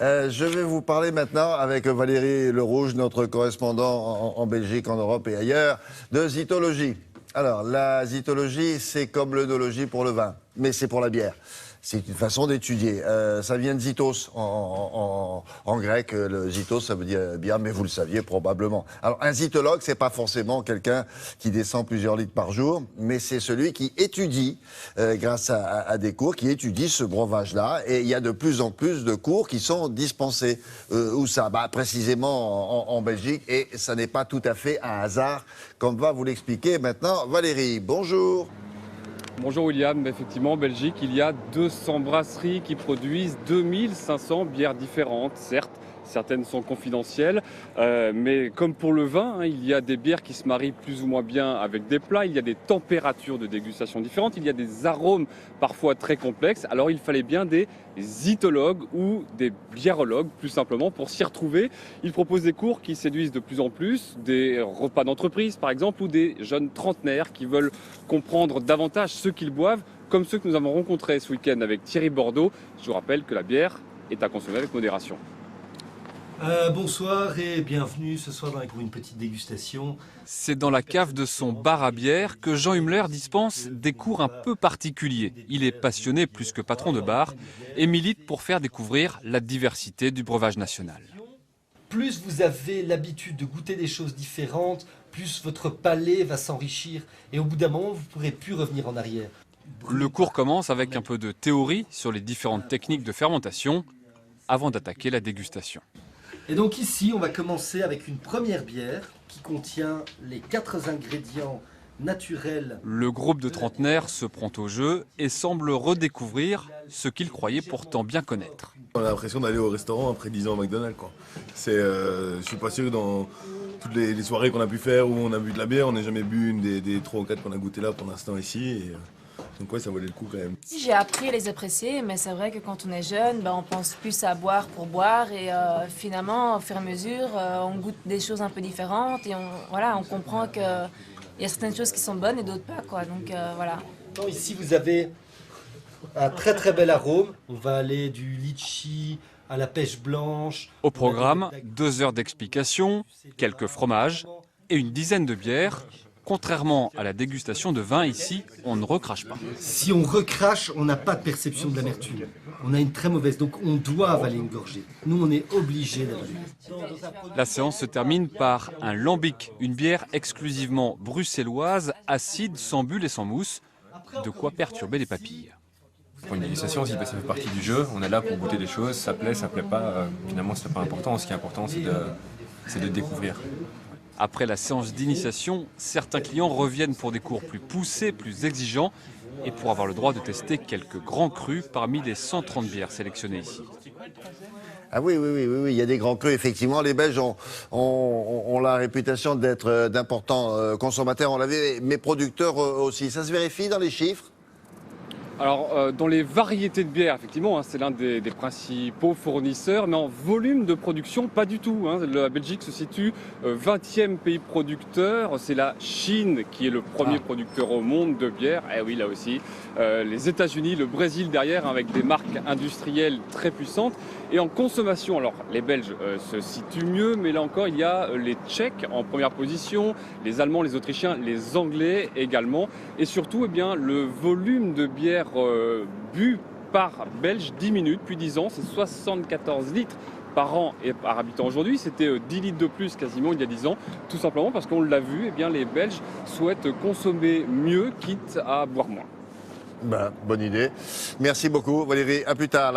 Je vais vous parler maintenant avec Valérie Le Rouge, notre correspondant en Belgique, en Europe et ailleurs, de zytologie. Alors, la zytologie, c'est comme l'œnologie pour le vin, mais c'est pour la bière. C'est une façon d'étudier. Ça vient de zytos en grec. Le zytos, ça veut dire bien, mais vous le saviez probablement. Alors, un zytologue, c'est pas forcément quelqu'un qui descend plusieurs litres par jour, mais c'est celui qui étudie, grâce à des cours, qui étudie ce breuvage-là. Et il y a de plus en plus de cours qui sont dispensés. Où ça? Précisément en Belgique. Et ça n'est pas tout à fait un hasard, comme va vous l'expliquer maintenant Valérie. Bonjour. Bonjour William, effectivement en Belgique il y a 200 brasseries qui produisent 2500 bières différentes, certes. Certaines sont confidentielles, mais comme pour le vin, il y a des bières qui se marient plus ou moins bien avec des plats, il y a des températures de dégustation différentes, il y a des arômes parfois très complexes. Alors il fallait bien des zytologues ou des biérologues, plus simplement, pour s'y retrouver. Ils proposent des cours qui séduisent de plus en plus, des repas d'entreprise par exemple, ou des jeunes trentenaires qui veulent comprendre davantage ce qu'ils boivent, comme ceux que nous avons rencontrés ce week-end avec Thierry Bordeaux. Je vous rappelle que la bière est à consommer avec modération. Bonsoir et bienvenue ce soir pour une petite dégustation. C'est dans la cave de son bar à bière que Jean Hummler dispense des cours un peu particuliers. Il est passionné plus que patron de bar et milite pour faire découvrir la diversité du breuvage national. Plus vous avez l'habitude de goûter des choses différentes, plus votre palais va s'enrichir et au bout d'un moment vous ne pourrez plus revenir en arrière. Le cours commence avec un peu de théorie sur les différentes techniques de fermentation avant d'attaquer la dégustation. Et donc ici, on va commencer avec une première bière qui contient les 4 ingrédients naturels. Le groupe de trentenaires se prend au jeu et semble redécouvrir ce qu'il croyait pourtant bien connaître. On a l'impression d'aller au restaurant après 10 ans au McDonald's, quoi. Je suis pas sûr que dans toutes les soirées qu'on a pu faire où on a bu de la bière, on n'a jamais bu une des 3 ou 4 qu'on a goûté là pour l'instant ici. Donc ouais, ça valait le coup quand même. J'ai appris à les apprécier, mais c'est vrai que quand on est jeune, on pense plus à boire pour boire et finalement, au fur et à mesure, on goûte des choses un peu différentes et on comprend qu'il y a certaines choses qui sont bonnes et d'autres pas, quoi. Donc voilà. Ici, vous avez un très très bel arôme. On va aller du litchi à la pêche blanche. Au programme, 2 heures d'explication, quelques fromages et une dizaine de bières. Contrairement à la dégustation de vin, ici, on ne recrache pas. Si on recrache, on n'a pas de perception de l'amertume. On a une très mauvaise, donc on doit avaler une gorgée. Nous, on est obligé d'avaler. La séance se termine par un lambic, une bière exclusivement bruxelloise, acide, sans bulle et sans mousse, de quoi perturber les papilles. Pour une dégustation aussi, ça fait partie du jeu. On est là pour goûter des choses, ça plaît pas. Finalement, c'est pas important. Ce qui est important, c'est de découvrir. Après la séance d'initiation, certains clients reviennent pour des cours plus poussés, plus exigeants et pour avoir le droit de tester quelques grands crus parmi les 130 bières sélectionnées ici. Ah oui, il y a des grands crus, effectivement. Les Belges ont la réputation d'être d'importants consommateurs, on l'avait, mais producteurs aussi. Ça se vérifie dans les chiffres? Alors, dans les variétés de bière, effectivement, c'est l'un des principaux fournisseurs, mais en volume de production, pas du tout. La Belgique se situe 20e pays producteur. C'est la Chine qui est le premier producteur au monde de bière. Eh oui, là aussi. Les États-Unis, le Brésil derrière, avec des marques industrielles très puissantes. Et en consommation, alors les Belges se situent mieux, mais là encore, il y a les Tchèques en première position, les Allemands, les Autrichiens, les Anglais également. Et surtout, le volume de bière bu par Belge diminue depuis 10 ans. C'est 74 litres par an et par habitant aujourd'hui. C'était 10 litres de plus quasiment il y a 10 ans. Tout simplement parce qu'on l'a vu, les Belges souhaitent consommer mieux, quitte à boire moins. Bonne idée. Merci beaucoup Valérie. À plus tard.